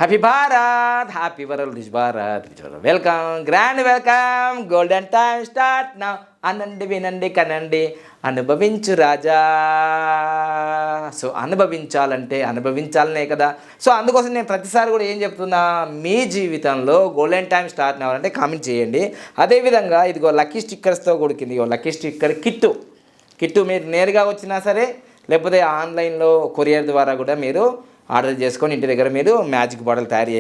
Happy Bharat, happy world rich Bharat, welcome, grand welcome. Golden time start నా. అనండి, వినండి, కనండి, అనుభవించు రాజా. సో అనుభవించాలంటే అనుభవించాలనే కదా. సో అందుకోసం నేను ప్రతిసారి కూడా ఏం చెప్తున్నా, మీ జీవితంలో గోల్డెన్ టైం స్టార్ట్ అవ్వాలంటే కామెంట్ చేయండి. అదేవిధంగా ఇదిగో లక్కీ స్టిక్కర్స్తో కొడుకుంది, ఇగో లక్కీ స్టిక్కర్ కిట్టు మీరు నేరుగా వచ్చినా సరే, లేకపోతే ఆన్లైన్లో కొరియర్ ద్వారా కూడా మీరు ఆర్డర్ చేసుకొని ఇంటి దగ్గర మీరు మ్యాజిక్ బాటిల్ తయారు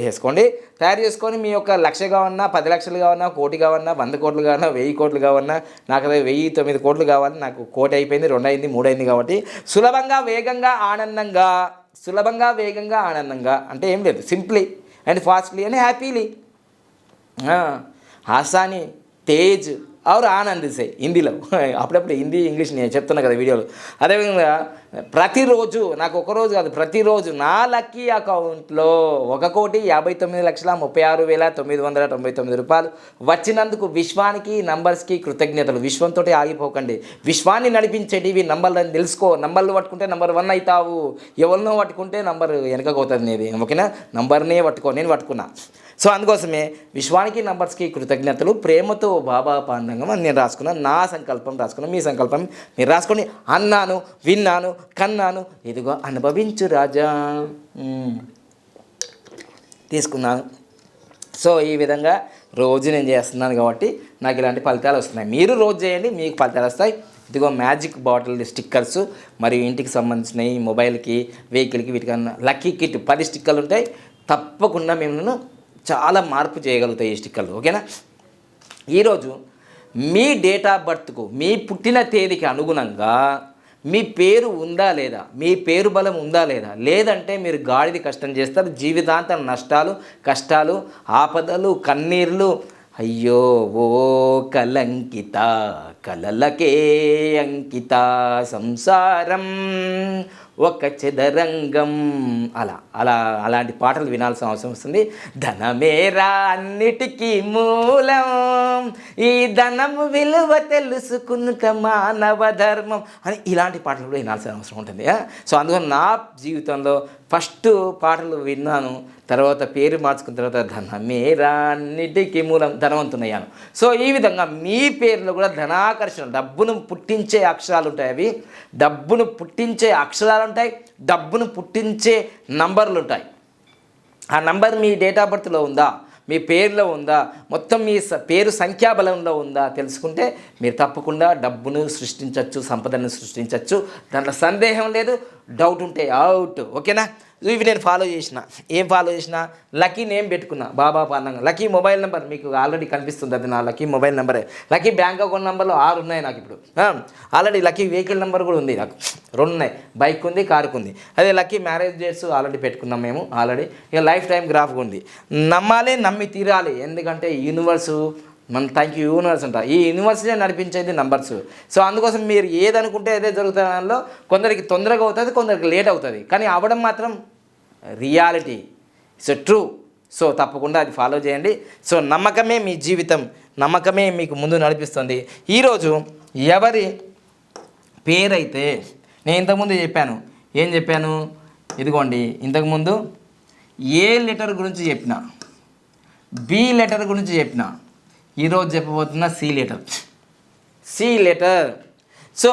చేసుకొని మీ యొక్క 1,00,000 కావన్నా, 10 లక్షలు కావన్నా, 1 కోటి కావన్నా, 100 కోట్లు కావన్నా, 1000 కోట్లు కావన్నా, నాకు అదే 1009 కోట్లు కావాలి, నాకు 1 కోటి అయిపోయింది, 2 అయింది, 3 అయింది. కాబట్టి సులభంగా వేగంగా ఆనందంగా అంటే ఏం లేదు, simply and fastly and happily, ఆసాని, తేజ్ और ఆనంద్ సే హిందీలో. అప్పుడప్పుడు హిందీ ఇంగ్లీష్ నేను చెప్తున్నా కదా వీడియోలో. అదేవిధంగా ప్రతిరోజు, నాకు ఒకరోజు కాదు, ప్రతిరోజు నా లక్కీ అకౌంట్లో 1,59,36,999 రూపాయలు వచ్చినందుకు విశ్వానికి, నంబర్స్కి కృతజ్ఞతలు. విశ్వంతో ఆగిపోకండి, విశ్వాన్ని నడిపించేటివి నంబర్లను తెలుసుకో. నంబర్లు పట్టుకుంటే నంబర్ 1 అవుతావు, ఎవరినో పట్టుకుంటే నంబర్ వెనకపోతుంది నీది. ఓకేనా, నంబర్నే నేను పట్టుకున్నా. సో అందుకోసమే విశ్వానికి, నంబర్స్కి కృతజ్ఞతలు, ప్రేమతో బాబా పాండంగం అని నేను రాసుకున్నాను. నా సంకల్పం రాసుకున్నాను, మీ సంకల్పం మీరు రాసుకొని. అన్నాను, విన్నాను, కన్నాను, ఇదిగో అనుభవించు రాజా, తీసుకున్నాను. సో ఈ విధంగా రోజు నేను చేస్తున్నాను కాబట్టి నాకు ఇలాంటి ఫలితాలు వస్తున్నాయి. మీరు రోజు చేయండి, మీకు ఫలితాలు వస్తాయి. ఇదిగో మ్యాజిక్ బాటిల్ స్టిక్కర్స్, మరియు ఇంటికి సంబంధించినవి, మొబైల్కి, వెహికల్కి, వీటికన్నా లక్కీ కిట్ 10 స్టిక్కర్లు ఉంటాయి. తప్పకుండా మేము చాలా మార్పు చేయగలుగుతాయి ఈ స్టిక్కర్లు. ఓకేనా, ఈరోజు మీ డేట్ ఆఫ్ బర్త్కు, మీ పుట్టిన తేదీకి అనుగుణంగా మీ పేరు ఉందా లేదా, మీ పేరు బలం ఉందా లేదా, లేదంటే మీరు గాడిది కష్టం చేస్తారు. జీవితాంతం నష్టాలు, కష్టాలు, ఆపదలు, కన్నీర్లు. అయ్యో ఓ కలంకిత, కలలకే అంకిత సంసారం ఒక చదరంగం. అలాంటి పాటలు వినాల్సిన అవసరం వస్తుంది. ధనమేరా అన్నిటికీ మూలం, ఈ ధనము విలువ తెలుసుకునుట మానవ ధర్మం అని ఇలాంటి పాటలు కూడా వినాల్సిన అవసరం ఉంటుంది. సో అందుకని నా జీవితంలో ఫస్ట్ పాటలు విన్నాను, తర్వాత పేరు మార్చుకున్న తర్వాత ధనమేరా అన్నిటికీ మూలం, ధనవంతునయ్యాను. సో ఈ విధంగా మీ పేరులో కూడా ధనాకర్షణ, డబ్బును పుట్టించే అక్షరాలు ఉంటాయి. అవి డబ్బును పుట్టించే అక్షరాలు ఉంటాయి, డబ్బును పుట్టించే నంబర్లు ఉంటాయి. ఆ నంబర్ మీ డేట్ ఆఫ్ బర్త్లో ఉందా, మీ పేరులో ఉందా, మొత్తం మీ పేరు సంఖ్యాబలంలో ఉందా తెలుసుకుంటే మీరు తప్పకుండా డబ్బును సృష్టించవచ్చు, సంపదను సృష్టించవచ్చు. దాంట్లో సందేహం లేదు. డౌట్ ఉంటే అవుట్. ఓకేనా, ఇవి నేను ఫాలో చేసిన. ఏం ఫాలో చేసిన, లక్కీ నేమ్ పెట్టుకున్నా, బాబా పాండంగం. లక్కీ మొబైల్ నెంబర్ మీకు ఆల్రెడీ కనిపిస్తుంది, అది నా లక్కీ మొబైల్ నెంబరే. లక్కీ బ్యాంక్ అకౌంట్ నెంబర్లో 6 ఉన్నాయి నాకు ఇప్పుడు. ఆల్రెడీ లక్కీ వెహికల్ నెంబర్ కూడా ఉంది నాకు, 2 ఉన్నాయి, బైక్ ఉంది, కారుకు ఉంది. అదే లక్కీ మ్యారేజ్ డేట్స్ ఆల్రెడీ పెట్టుకున్నాం మేము ఆల్రెడీ. ఇక లైఫ్ టైం గ్రాఫ్ ఉంది. నమ్మాలి, నమ్మి తీరాలి. ఎందుకంటే యూనివర్సు థ్యాంక్ యూ యూనివర్స్ అంట, ఈ యూనివర్స్నే నడిపించేది నంబర్స్. సో అందుకోసం మీరు ఏదనుకుంటే అదే జరుగుతుంది. దానిలో కొందరికి తొందరగా అవుతుంది, కొందరికి లేట్ అవుతుంది, కానీ అవ్వడం మాత్రం రియాలిటీ. So true. సో తప్పకుండా అది ఫాలో చేయండి. సో నమ్మకమే మీ జీవితం, నమ్మకమే మీకు ముందు నడిపిస్తుంది. ఈరోజు ఎవరి పేరైతే నేను ఇంతకుముందు చెప్పాను, ఏం చెప్పాను, ఇదిగోండి ఇంతకుముందు ఏ లెటర్ గురించి చెప్పిన, బి లెటర్ గురించి చెప్పిన, ఈరోజు చెప్పబోతున్న సి లెటర్. సో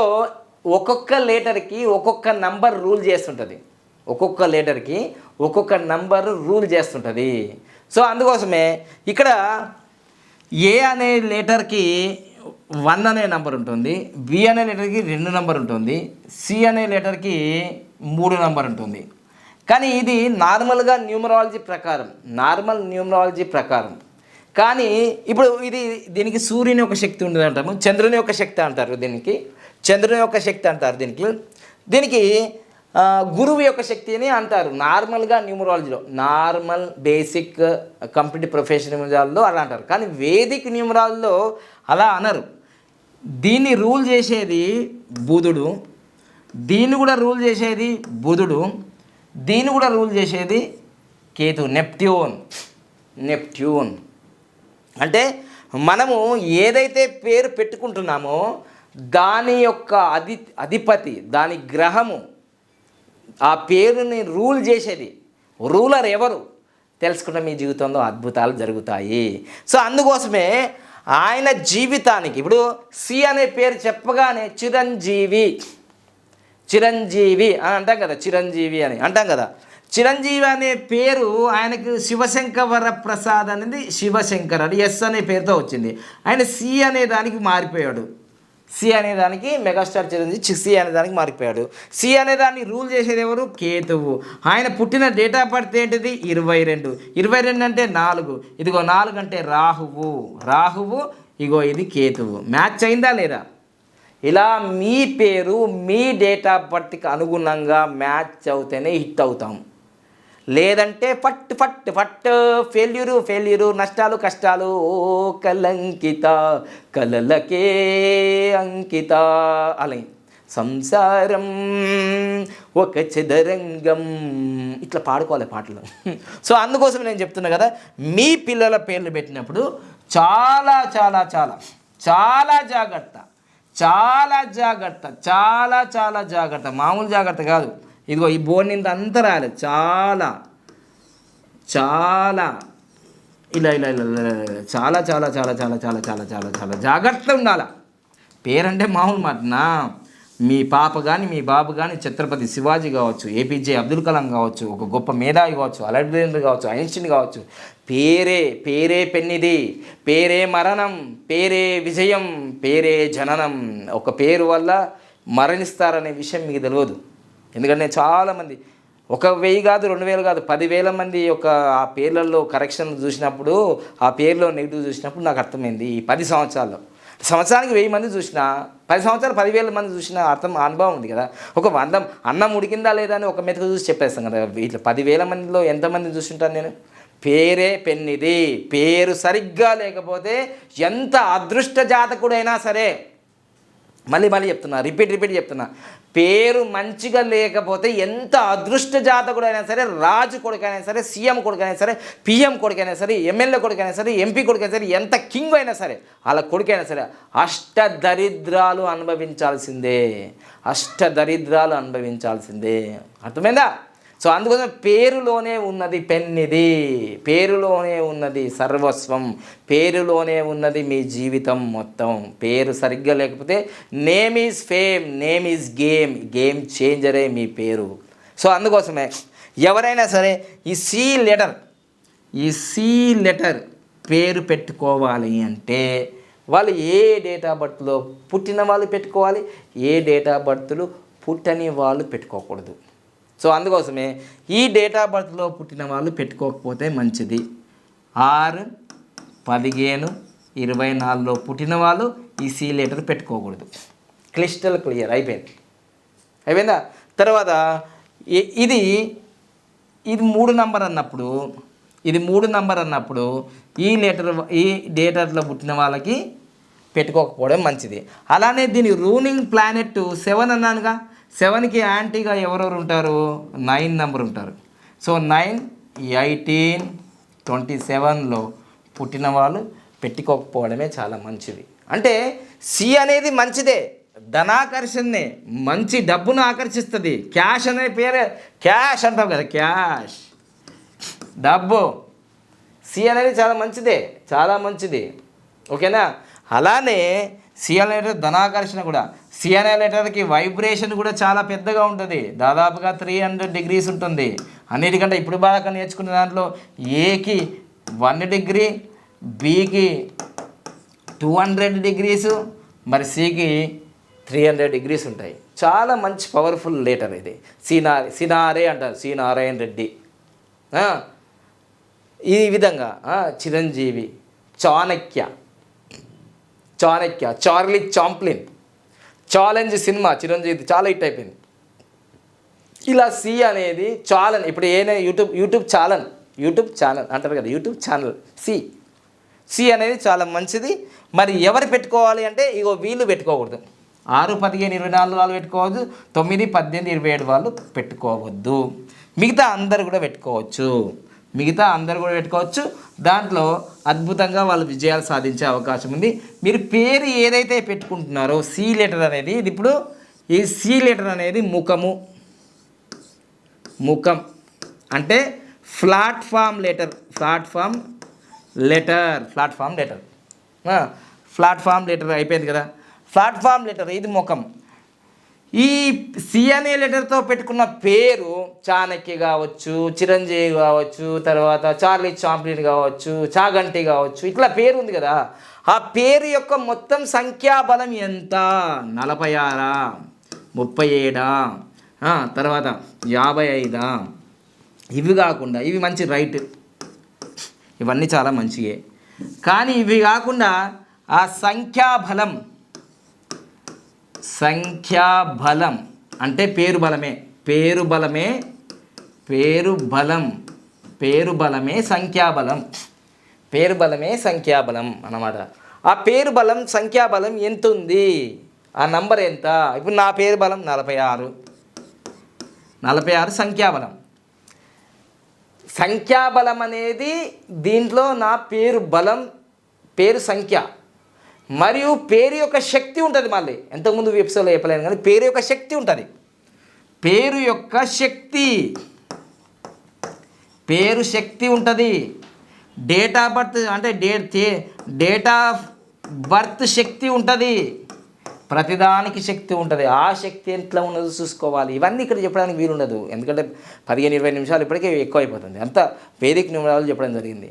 ఒక్కొక్క లెటర్కి ఒక్కొక్క నంబర్ రూల్ చేస్తుంటుంది, ఒక్కొక్క లెటర్కి ఒక్కొక్క నంబర్ రూల్ చేస్తుంటుంది. సో అందుకోసమే ఇక్కడ ఏ అనే లెటర్కి 1 అనే నెంబర్ ఉంటుంది, బి అనే లెటర్కి 2 నెంబర్ ఉంటుంది, సి అనే లెటర్కి 3 నెంబర్ ఉంటుంది. కానీ ఇది నార్మల్ న్యూమరాలజీ ప్రకారం. కానీ ఇప్పుడు దీనికి సూర్యుని యొక్క శక్తి ఉంటుంది అంటాము, చంద్రుని యొక్క శక్తి అంటారు, దీనికి గురువు యొక్క శక్తి అని అంటారు నార్మల్గా న్యూమరాలజీలో. నార్మల్ బేసిక్ కంప్లీట్ ప్రొఫెషనల్లో అలా అంటారు. కానీ వేదిక్ న్యూమరాలజీలో అలా అనరు. దీన్ని రూల్ చేసేది బుధుడు, దీన్ని కూడా రూల్ చేసేది బుధుడు, దీన్ని కూడా రూల్ చేసేది కేతు, నెప్ట్యూన్. అంటే మనము ఏదైతే పేరు పెట్టుకుంటున్నామో దాని యొక్క అధిపతి, దాని గ్రహము, ఆ పేరుని రూల్ చేసేది రూలర్ ఎవరు, తెలుసుకుంటే మీ జీవితంలో అద్భుతాలు జరుగుతాయి. సో అందుకోసమే ఆయన జీవితానికి ఇప్పుడు సి అనే పేరు చెప్పగానే చిరంజీవి చిరంజీవి అని అంటాం కదా, చిరంజీవి అని అంటాం కదా. చిరంజీవి అనే పేరు ఆయనకు శివశంకర ప్రసాద్ అనేది శివశంకర్ అని ఎస్ అనే పేరుతో వచ్చింది. ఆయన సి అనే దానికి మారిపోయాడు. సి అనేదానికి మెగాస్టార్ చిరంజీవి సి అనేదానికి మారిపోయాడు. సి అనేదాన్ని రూల్ చేసేది ఎవరు? కేతువు. ఆయన పుట్టిన డేట్ ఆఫ్ బర్త్ ఏంటిది? 22. 22 అంటే 4. ఇదిగో 4 అంటే రాహువు ఇగో ఇది కేతువు. మ్యాచ్ అయిందా లేదా? ఇలా మీ పేరు మీ డేట్ ఆఫ్ బర్త్కి అనుగుణంగా మ్యాచ్ అవుతేనే హిట్ అవుతాం. లేదంటే ఫట్ ఫెయిల్యూరు నష్టాలు కష్టాలు. ఓ కలంకిత కలలకే అంకిత అలా సంసారం ఒక చదరంగం ఇట్లా పాడుకోవాలి పాటలు. సో అందుకోసం నేను చెప్తున్నా కదా, మీ పిల్లల పేర్లు పెట్టినప్పుడు చాలా చాలా చాలా చాలా జాగ్రత్త, చాలా జాగ్రత్త. మామూలు జాగ్రత్త కాదు. ఇదిగో ఈ బోర్డు నింత అంతా రాలేదు. చాలా చాలా ఇలా చాలా చాలా చాలా చాలా చాలా చాలా చాలా చాలా జాగ్రత్త ఉండాలి. పేరంటే మామూలు మాటనా? మీ పాప కానీ మీ బాబు కానీ ఛత్రపతి శివాజీ కావచ్చు, ఏపీజే అబ్దుల్ కలాం కావచ్చు, ఒక గొప్ప మేధావి కావచ్చు, అలెగ్జాండర్ కావచ్చు, ఐన్స్టీన్ కావచ్చు. పేరే పెన్నిది, పేరే మరణం, పేరే విజయం, పేరే జననం. ఒక పేరు వల్ల మరణిస్తారనే విషయం మీకు తెలియదు. ఎందుకంటే చాలామంది 1,000 కాదు 2,000 కాదు 10,000 మంది యొక్క ఆ పేర్లలో కరెక్షన్ చూసినప్పుడు, ఆ పేర్లో నెగిటివ్ చూసినప్పుడు నాకు అర్థమైంది. ఈ 10 సంవత్సరానికి 1000 మంది చూసినా, 10 సంవత్సరాలు 10,000 మంది చూసిన అనుభవం ఉంది కదా. ఒక 100 అన్నం ఉడికిందా లేదా అని ఒక మెతుకు చూసి చెప్పేస్తాను కదా. ఇట్లా 10,000 మందిలో ఎంతమంది చూసింటాను నేను? పేరే పెన్నిది. పేరు సరిగ్గా లేకపోతే ఎంత అదృష్ట జాతకుడైనా సరే, మళ్ళీ చెప్తున్నా, రిపీట్ చెప్తున్నా, పేరు మంచిగా లేకపోతే ఎంత అదృష్ట జాతకుడైనా సరే, రాజు కొడుకైనా సరే, సీఎం కొడుకైనా సరే, పిఎం కొడుకైనా సరే, ఎమ్మెల్యే కొడుకైనా సరే, ఎంపీ కొడుకైనా సరే, ఎంత కింగ్ అయినా సరే, అలా కొడుకైనా సరే అష్టదరిద్రాలు అనుభవించాల్సిందే. అర్థమైందా? సో అందుకోసం పేరులోనే ఉన్నది పెన్నిది, పేరులోనే ఉన్నది సర్వస్వం, పేరులోనే ఉన్నది మీ జీవితం మొత్తం. పేరు సరిగ్గా లేకపోతే name is fame, name is game చేంజరే మీ పేరు. సో అందుకోసమే ఎవరైనా సరే ఈ సి లెటర్ పేరు పెట్టుకోవాలి అంటే వాళ్ళు ఏ డేట్ ఆఫ్ బర్త్లో పుట్టిన వాళ్ళు పెట్టుకోవాలి, ఏ డేట్ ఆఫ్ బర్త్లు పుట్టని వాళ్ళు పెట్టుకోకూడదు. సో అందుకోసమే ఈ డేట్ ఆఫ్ బర్త్లో పుట్టిన వాళ్ళు పెట్టుకోకపోతే మంచిది. 6/15/24లో పుట్టిన వాళ్ళు ఈ సి లెటర్ పెట్టుకోకూడదు. క్లిస్టల్ క్లియర్ అయిపోయిందా? తర్వాత ఇది 3 నంబర్ అన్నప్పుడు ఈ డేటర్లో పుట్టిన వాళ్ళకి పెట్టుకోకపోవడం మంచిది. అలానే దీని రూలింగ్ ప్లానెట్ 7 అన్నానుగా. 7కి యాంటీగా ఎవరెవరు ఉంటారు? 9 నెంబర్ ఉంటారు. సో 9, 18, 27లో పుట్టిన వాళ్ళు పెట్టుకోకపోవడమే చాలా మంచిది. అంటే సి అనేది మంచిదే, ధనాకర్షణనే, మంచి డబ్బును ఆకర్షిస్తుంది. క్యాష్ అనే పేరే, క్యాష్ అంటాం కదా, క్యాష్ డబ్బు. సి అనేది చాలా మంచిది. ఓకేనా? అలానే సి అనే లెటర్ ధనాకర్షణ కూడా. సి అనే లెటర్కి వైబ్రేషన్ కూడా చాలా పెద్దగా ఉంటుంది, దాదాపుగా 300 degrees ఉంటుంది. అన్నిటికంటే ఇప్పుడు బాగా నేర్చుకునే దాంట్లో ఏకి 1 degree, బికి 200 degrees, మరి సికి 300 degrees ఉంటాయి. చాలా మంచి పవర్ఫుల్ లెటర్ ఇది. సినారే అంటారు, సి నారాయణ రెడ్డి. ఈ విధంగా Chiranjeevi, Chanakya, Charlie Chaplin, challenge cinema Chiranjeevi చాలా హిట్ అయిపోయింది. ఇలా సి అనేది ఛాలెంజ్. ఇప్పుడు యూట్యూబ్ ఛానల్ అంటారు కదా, యూట్యూబ్ ఛానల్ సి అనేది చాలా మంచిది. మరి ఎవరు పెట్టుకోవాలి అంటే ఇగో వీళ్ళు పెట్టుకోకూడదు. 6, 15, 24 వాళ్ళు పెట్టుకోవద్దు. 9, 18, 27 వాళ్ళు పెట్టుకోవద్దు. మిగతా అందరు కూడా పెట్టుకోవచ్చు. దాంట్లో అద్భుతంగా వాళ్ళు విజయాలు సాధించే అవకాశం ఉంది. మీరు పేరు ఏదైతే పెట్టుకుంటున్నారో సి లెటర్ అనేది, ఇది ఇప్పుడు ఈ సి లెటర్ అనేది ముఖం అంటే ప్లాట్ఫామ్ లెటర్ అయిపోయింది కదా. ప్లాట్ఫామ్ లెటర్ ఇది ముఖం. ఈ సి అనే లెటర్తో పెట్టుకున్న పేరు చాణక్య కావచ్చు, చిరంజీవి కావచ్చు, తర్వాత చార్లీ చాప్లిన్ కావచ్చు, చాగంటి కావచ్చు, ఇట్లా పేరు ఉంది కదా. ఆ పేరు యొక్క మొత్తం సంఖ్యాబలం ఎంత? 46, 37, తర్వాత 55. ఇవి కాకుండా ఇవి మంచి రైట్, ఇవన్నీ చాలా మంచివే. కానీ ఇవి కాకుండా ఆ సంఖ్యాబలం అంటే పేరు బలమే సంఖ్యాబలం అన్నమాట. ఆ పేరు బలం సంఖ్యాబలం ఎంత ఉంది, ఆ నంబర్ ఎంత? ఇప్పుడు నా పేరు బలం 46 సంఖ్యాబలం అనేది దీంట్లో నా పేరు బలం, పేరు సంఖ్య మరియు పేరు యొక్క శక్తి ఉంటుంది. మళ్ళీ ఇంతకుముందు ఎపిసోడ్లో చెప్పలేను కానీ పేరు యొక్క శక్తి ఉంటుంది. పేరు శక్తి ఉంటుంది. డేట్ ఆఫ్ బర్త్ అంటే డేట్ ఆఫ్ బర్త్ శక్తి ఉంటుంది. ప్రతిదానికి శక్తి ఉంటుంది. ఆ శక్తి ఎట్లా ఉన్నదో చూసుకోవాలి. ఇవన్నీ ఇక్కడ చెప్పడానికి వీలుండదు, ఎందుకంటే 15-20 నిమిషాలు ఇప్పటికే ఎక్కువ అయిపోతుంది. అంత వేదిక న్యూమరాలజీ చెప్పడం జరిగింది.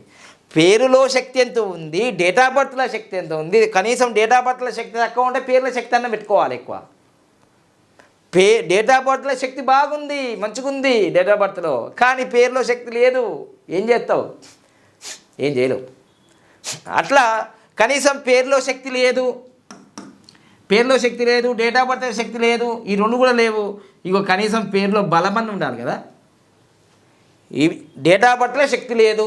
పేరులో శక్తి ఎంత ఉంది, డేట్ ఆఫ్ బర్త్లో శక్తి ఎంత ఉంది. కనీసం డేట్ ఆఫ్ బర్త్లో శక్తి తక్కువ ఉంటే పేర్ల శక్తి అన్న పెట్టుకోవాలి ఎక్కువ. డేట్ ఆఫ్ బర్త్లో శక్తి బాగుంది, మంచిగుంది డేట్ ఆఫ్ బర్త్లో, కానీ పేరులో శక్తి లేదు. ఏం చేస్తావు? ఏం చేయలేవు. అట్లా కనీసం పేరులో శక్తి లేదు, డేట్ ఆఫ్ బర్త్లో శక్తి లేదు, ఈ రెండు కూడా లేవు. ఇగో కనీసం పేరులో బలమని ఉండాలి కదా. ఈ డేట్ ఆఫ్ బర్త్లో శక్తి లేదు,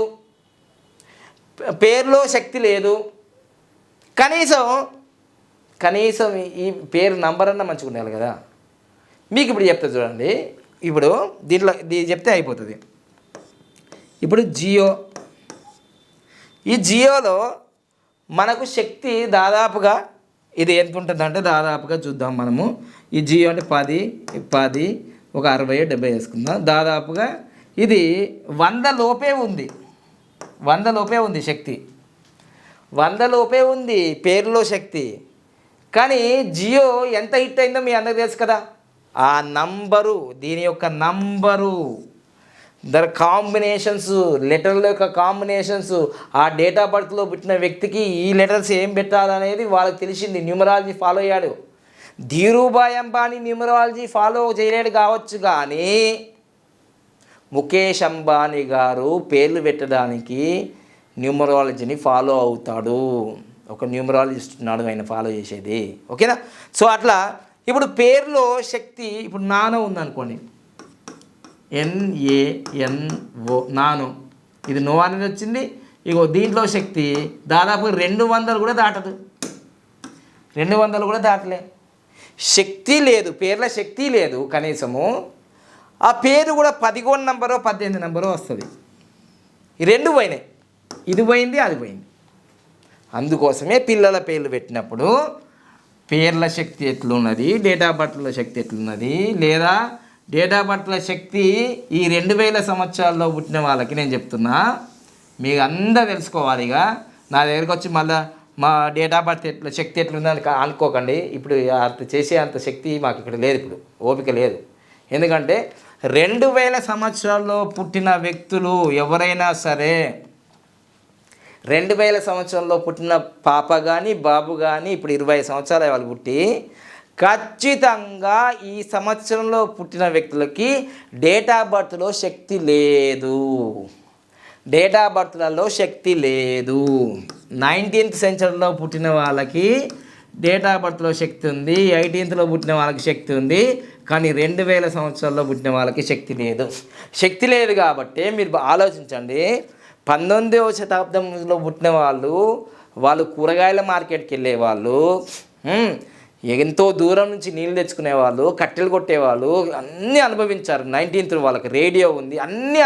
పేరులో శక్తి లేదు, కనీసం ఈ పేరు నంబర్ అన్న మంచిగా ఉండాలి కదా. మీకు ఇప్పుడు చెప్తా చూడండి. ఇప్పుడు దీంట్లో చెప్తే అయిపోతుంది. ఇప్పుడు ఈ జియోలో మనకు శక్తి దాదాపుగా ఇది ఎంత ఉంటుందంటే దాదాపుగా చూద్దాం మనము. ఈ జియో అంటే 10, ఒక 60, 70 వేసుకుందాం. దాదాపుగా ఇది 100 లోపే ఉంది. 100 లోపే ఉంది శక్తి, 100 లోపే ఉంది పేరులో శక్తి. కానీ జియో ఎంత హిట్ అయిందో మీ అందరికీ తెలుసు కదా. ఆ నంబరు, దీని యొక్క నంబరు, కాంబినేషన్స్, లెటర్ల యొక్క కాంబినేషన్స్, ఆ డేట్ ఆఫ్ బర్త్లో పుట్టిన వ్యక్తికి ఈ లెటర్స్ ఏం పెట్టాలనేది వాళ్ళకి తెలిసింది. న్యూమరాలజీ ఫాలో అయ్యాడు. ధీరూభాయ్ అంబానీ న్యూమరాలజీ ఫాలో చేయలేడు కావచ్చు, కానీ ముఖేష్ అంబానీ గారు పేర్లు పెట్టడానికి న్యూమరాలజీని ఫాలో అవుతాడు. ఒక న్యూమరాలజిస్ట్ ఉన్నాడు ఆయన ఫాలో చేసేది. ఓకేనా? సో అట్లా ఇప్పుడు పేరులో శక్తి, ఇప్పుడు నానో ఉందనుకోండి, NANO, నానో, ఇది నో అనేది వచ్చింది. ఇగో దీంట్లో శక్తి దాదాపు 200 కూడా దాటదు, 200 కూడా దాటలే. శక్తి లేదు, పేర్ల శక్తి లేదు కనీసము. ఆ పేరు కూడా 11 నంబరో 18 నంబరో వస్తుంది. ఈ రెండు పోయినాయి, ఇది పోయింది, అది పోయింది. అందుకోసమే పిల్లల పేర్లు పెట్టినప్పుడు పేర్ల శక్తి ఎట్లున్నది, డేట్ ఆఫ్ బర్త్ల శక్తి ఎట్లున్నది, లేదా డేట్ ఆఫ్ బర్త్ల శక్తి ఈ 2000 సంవత్సరాల్లో పుట్టిన వాళ్ళకి నేను చెప్తున్నా, మీకు అందరూ తెలుసుకోవాలి. ఇక నా దగ్గరికి వచ్చి మళ్ళీ మా డేట్ ఆఫ్ బర్త్ శక్తి ఎట్లుందని అనుకోకండి. ఇప్పుడు అంత చేసే అంత శక్తి మాకు ఇక్కడ లేదు, ఇప్పుడు ఓపిక లేదు. ఎందుకంటే 2000 సంవత్సరాల్లో పుట్టిన వ్యక్తులు ఎవరైనా సరే, 2000 సంవత్సరంలో పుట్టిన పాప కానీ బాబు కానీ ఇప్పుడు 20 సంవత్సరాలు వాళ్ళు పుట్టి, ఖచ్చితంగా ఈ సంవత్సరంలో పుట్టిన వ్యక్తులకి డేట్ ఆఫ్ బర్త్లో శక్తి లేదు. డేట్ ఆఫ్ బర్త్లలో శక్తి లేదు. 19th సెంచరీలో పుట్టిన వాళ్ళకి డేట్ ఆఫ్ బర్త్లో శక్తి ఉంది, 18thలో పుట్టిన వాళ్ళకి శక్తి ఉంది, కానీ 2000 సంవత్సరాల్లో పుట్టిన వాళ్ళకి శక్తి లేదు. శక్తి లేదు కాబట్టి మీరు ఆలోచించండి. 19వ శతాబ్దంలో పుట్టిన వాళ్ళు కూరగాయల మార్కెట్కి వెళ్ళేవాళ్ళు, ఎంతో దూరం నుంచి నీళ్ళు తెచ్చుకునేవాళ్ళు, కట్టెలు కొట్టేవాళ్ళు, అన్నీ అనుభవించారు. 19th వాళ్ళకి రేడియో ఉంది, అన్నీ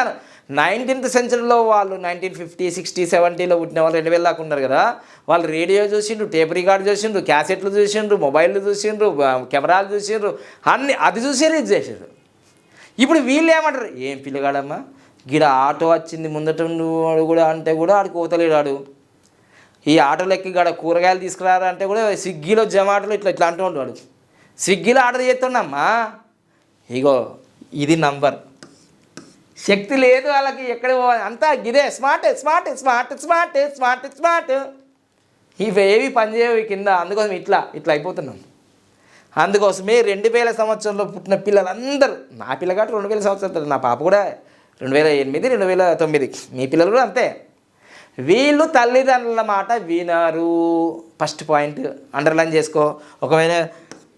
19th సెంచరీలో వాళ్ళు 1950, 60, 70లో పుట్టిన వాళ్ళు 2000 దాకా ఉన్నారు కదా. వాళ్ళు రేడియో చూసిండ్రు, టేప్ రికార్డు చూసిండ్రు, క్యాసెట్లు చూసిండ్రు, మొబైల్లు చూసిండ్రు, కెమెరాలు చూసిండ్రు, అన్నీ అది చూసారు, ఇది చేసారు. ఇప్పుడు వీళ్ళు ఏమంటారు, ఏం పిల్లగాడమ్మా గిడ ఆటో వచ్చింది ముందట వాడు కూడా అంటే కూడా ఆడికి పోతలేడు. ఈ ఆటోలో ఎక్కి గడ కూరగాయలు తీసుకురారా అంటే కూడా స్విగ్గీలో జొమాటోలో ఇట్లా ఇట్లా అంటూ ఉంటాడు. స్విగ్గీలో ఆర్డర్ చేస్తున్నామ్మా. ఇగో ఇది నంబర్. శక్తి లేదు వాళ్ళకి, ఎక్కడ పోవాలి అంతా గిదే smart smart smart smart smart smart. ఇవేవి పనిచేయవు కింద. అందుకోసం ఇట్లా ఇట్లా అయిపోతున్నాం. అందుకోసమే 2000 సంవత్సరంలో పుట్టిన పిల్లలందరూ, నా పిల్లగాడు 2000 సంవత్సరాలు, నా పాప కూడా 2008 2009, మీ పిల్లలు కూడా అంతే. వీళ్ళు తల్లిదండ్రుల మాట వినరు. ఫస్ట్ పాయింట్ అండర్లైన్ చేసుకో. ఒకవేళ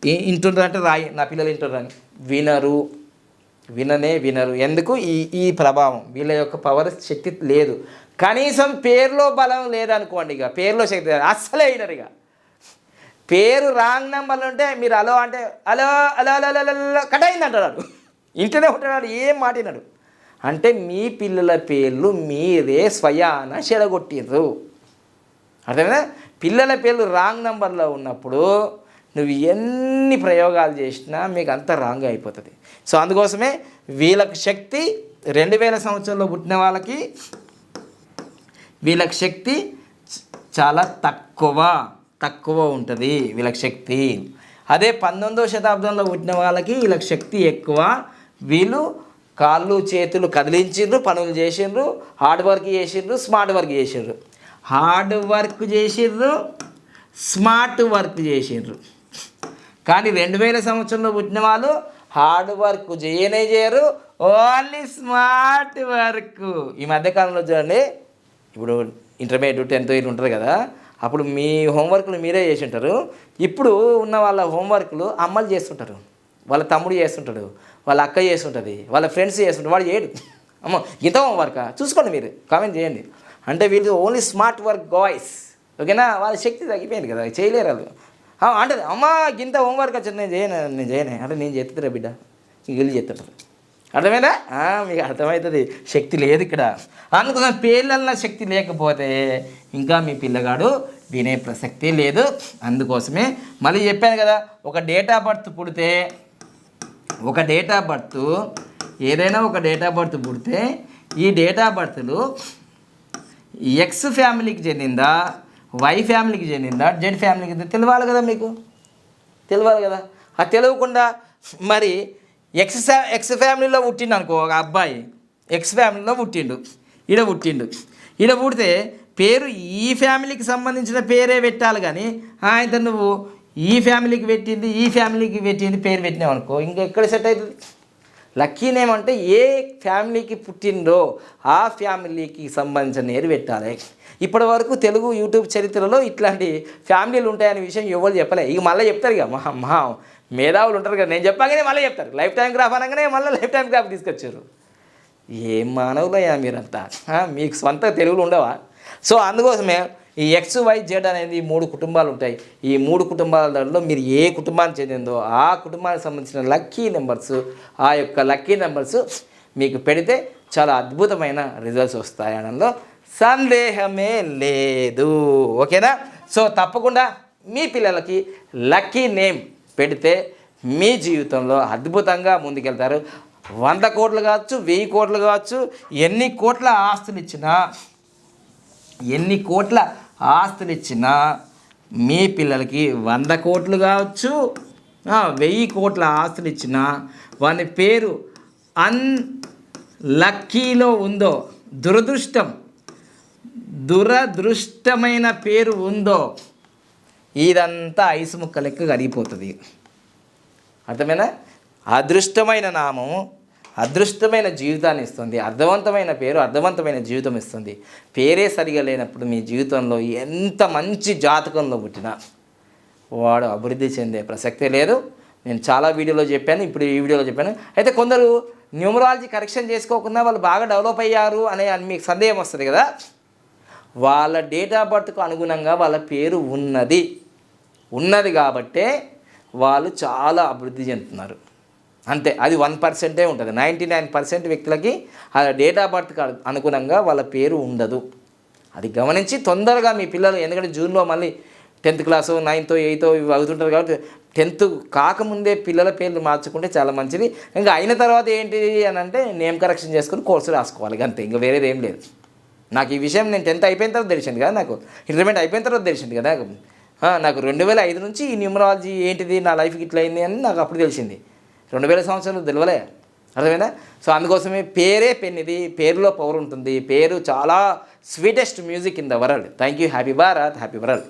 వింటుండ్రంటే రాయి, నా పిల్లలు వింటుండ్రని. వినరు, వినరు. ఎందుకు? ఈ ప్రభావం, వీళ్ళ యొక్క పవర్ శక్తి లేదు. కనీసం పేరులో బలం లేదనుకోండి, ఇక పేరులో శక్తి లేదు, అస్సలే వినరు. ఇక పేరు రాంగ్ నెంబర్లు ఉంటే మీరు అలో అంటే అలో అలో అలో అలో అలో కట్ అయింది అంటున్నాడు. ఇంటనే ఉంటున్నాడు, ఏం మాటినాడు. అంటే మీ పిల్లల పేర్లు మీరే స్వయాన చెడగొట్టిర్రు. అర్థమైనా? పిల్లల పేర్లు రాంగ్ నెంబర్లో ఉన్నప్పుడు నువ్వు ఎన్ని ప్రయోగాలు చేసినా మీకు అంతా రాంగ్ అయిపోతుంది. సో అందుకోసమే వీళ్ళకి శక్తి 2000 సంవత్సరంలో పుట్టిన వాళ్ళకి వీళ్ళకి శక్తి చాలా తక్కువ ఉంటుంది వీళ్ళకి శక్తి. అదే 19వ శతాబ్దంలో పుట్టిన వాళ్ళకి వీళ్ళకి శక్తి ఎక్కువ. వీళ్ళు కాళ్ళు చేతులు కదిలించిండ్రు, పనులు చేసిండ్రు, హార్డ్ వర్క్ చేసిండ్రు, స్మార్ట్ వర్క్ చేసిండ్రు. హార్డ్ వర్క్ చేసిండ్రు, స్మార్ట్ వర్క్ చేసిండ్రు. కానీ 2000 సంవత్సరంలో పుట్టిన వాళ్ళు హార్డ్ వర్క్ చేయరు, ఓన్లీ స్మార్ట్ వర్క్. ఈ మధ్యకాలంలో చూడండి, ఇప్పుడు ఇంటర్మీడియట్ 10th వీళ్ళు ఉంటారు కదా, అప్పుడు మీ హోంవర్క్లు మీరే చేసి ఉంటారు. ఇప్పుడు ఉన్న వాళ్ళ హోంవర్క్లు అమ్మలు చేస్తుంటారు, వాళ్ళ తమ్ముడు చేస్తుంటాడు, వాళ్ళ అక్క చేస్తుంటుంది, వాళ్ళ ఫ్రెండ్స్ చేస్తుంటారు, వాడు చేయడు. అమ్మ ఇంత హోంవర్క్ చూసుకోండి, మీరు కామెంట్ చేయండి. అంటే వీళ్ళు ఓన్లీ స్మార్ట్ వర్క్ బాయ్స్. ఓకేనా? వాళ్ళ శక్తి తగ్గిపోయింది కదా, చేయలేరు వాళ్ళు. అంటే అమ్మ గింత హోంవర్క్ వచ్చింది, నేను చేయను అంటే నేను చేస్తుందిరా బిడ్డ, వీళ్ళు చేస్తుంటారు. అర్థమైందా? మీకు అర్థమవుతుంది, శక్తి లేదు ఇక్కడ. అందుకోసం పేర్లల్లో శక్తి లేకపోతే ఇంకా మీ పిల్లగాడు వినే ప్రసక్తి లేదు. అందుకోసమే మళ్ళీ చెప్పాను కదా, ఒక డేట్ ఆఫ్ బర్త్ పుడితే, ఏదైనా ఒక డేట్ ఆఫ్ బర్త్ పుడితే ఈ డేట్ ఆఫ్ బర్త్లు ఎక్స్ ఫ్యామిలీకి చెందిందా, వై ఫ్యామిలీకి చెందిందా, జెడ్ ఫ్యామిలీకి చెందిందా తెలియాలి కదా, మీకు తెలియాలి కదా. అది తెలియకుండా మరి ఎక్స్ ఫ్యామిలీలో పుట్టిండు అనుకో, ఒక అబ్బాయి ఎక్స్ ఫ్యామిలీలో పుట్టిండు, ఈడ పుడితే పేరు ఈ ఫ్యామిలీకి సంబంధించిన పేరే పెట్టాలి. కానీ ఆయన నువ్వు ఈ ఫ్యామిలీకి పెట్టింది పేరు పెట్టినావు అనుకో, ఇంకెక్కడ సెట్ అవుతుంది? లక్కీ నేమ్ అంటే ఏ ఫ్యామిలీకి పుట్టిందో ఆ ఫ్యామిలీకి సంబంధించిన పేరు పెట్టాలి. ఇప్పటి వరకు తెలుగు యూట్యూబ్ చరిత్రలో ఇట్లాంటి ఫ్యామిలీలు ఉంటాయనే విషయం ఎవరు చెప్పలే. ఇక మళ్ళీ చెప్తారు, ఇక మహా మేధావులు ఉంటారు కదా, నేను చెప్పగానే మళ్ళీ చెప్తారు. లైఫ్ టైం గ్రాఫ్ అనగానే మళ్ళీ లైఫ్ టైం గ్రాఫ్ తీసుకొచ్చారు. ఏం మానవులయ్యా మీరంతా, మీకు సొంత తెలుగులు ఉండవా? సో అందుకోసమే ఈ ఎక్స్ వై జెడ్ అనేది 3 కుటుంబాలు ఉంటాయి. ఈ 3 కుటుంబాల దాంట్లో మీరు ఏ కుటుంబానికి చెందిందో ఆ కుటుంబానికి సంబంధించిన లక్కీ నెంబర్స్, ఆ యొక్క లక్కీ నెంబర్స్ మీకు పెడితే చాలా అద్భుతమైన రిజల్ట్స్ వస్తాయి అనడంలో సందేహమే లేదు. ఓకేనా? సో తప్పకుండా మీ పిల్లలకి లక్కీ నేమ్ పెడితే మీ జీవితంలో అద్భుతంగా ముందుకెళ్తారు. 100 కోట్లు కావచ్చు, 1000 కోట్లు కావచ్చు, ఎన్ని కోట్ల ఆస్తులు ఇచ్చినా మీ పిల్లలకి 100 కోట్లు కావచ్చు, 1000 కోట్ల ఆస్తులు ఇచ్చినా వాని పేరు లక్కీలో ఉందో, దురదృష్టమైన పేరు ఉందో, ఇదంతా ఐసు ముక్క లెక్క కరిగిపోతుంది. అర్థమైనా? అదృష్టమైన నామము అదృష్టమైన జీవితాన్ని ఇస్తుంది, అర్థవంతమైన పేరు అర్థవంతమైన జీవితం ఇస్తుంది. పేరే సరిగా లేనప్పుడు మీ జీవితంలో ఎంత మంచి జాతకంలో పుట్టినా వాడు అభివృద్ధి చెందే ప్రసక్తే లేదు. నేను చాలా వీడియోలో చెప్పాను, ఇప్పుడు ఈ వీడియోలో చెప్పాను. అయితే కొందరు న్యూమరాలజీ కరెక్షన్ చేసుకోకుండా వాళ్ళు బాగా డెవలప్ అయ్యారు అనే మీకు సందేహం వస్తుంది కదా. వాళ్ళ డేట్ ఆఫ్ బర్త్కు అనుగుణంగా వాళ్ళ పేరు ఉన్నది కాబట్టే వాళ్ళు చాలా అభివృద్ధి చెందుతున్నారు. అంతే, అది 1% ఉంటుంది. 99% వ్యక్తులకి ఆ డేట్ ఆఫ్ బర్త్కి అనుగుణంగా వాళ్ళ పేరు ఉండదు. అది గమనించి తొందరగా మీ పిల్లలు, ఎందుకంటే జూన్లో మళ్ళీ 10th క్లాసు 9th 8th ఇవి అవుతుంటారు కాబట్టి 10th కాకముందే పిల్లల పేర్లు మార్చుకుంటే చాలా మంచిది. ఇంకా అయిన తర్వాత ఏంటి అని అంటే నేమ్ కరెక్షన్ చేసుకొని కోర్సు రాసుకోవాలి అంతే, ఇంకా వేరేది ఏం లేదు. నాకు ఈ విషయం నేను 10th అయిపోయిన తర్వాత తెలిసింది కదా, నాకు ఇంటర్మీడియట్ అయిపోయిన తర్వాత తెలిసింది కదా. నాకు 2005 నుంచి ఈ న్యూమరాలజీ ఏంటిది నా లైఫ్కి ఇట్లా అయింది అని నాకు అప్పుడు తెలిసింది. 2000 సంవత్సరాలు తెలియలే, అర్థమైందా? సో అందుకోసమే పేరే పెన్, ఇది పేరులో పవర్ ఉంటుంది. పేరు చాలా sweetest music in the world. Thank you. Happy Bharat, happy world.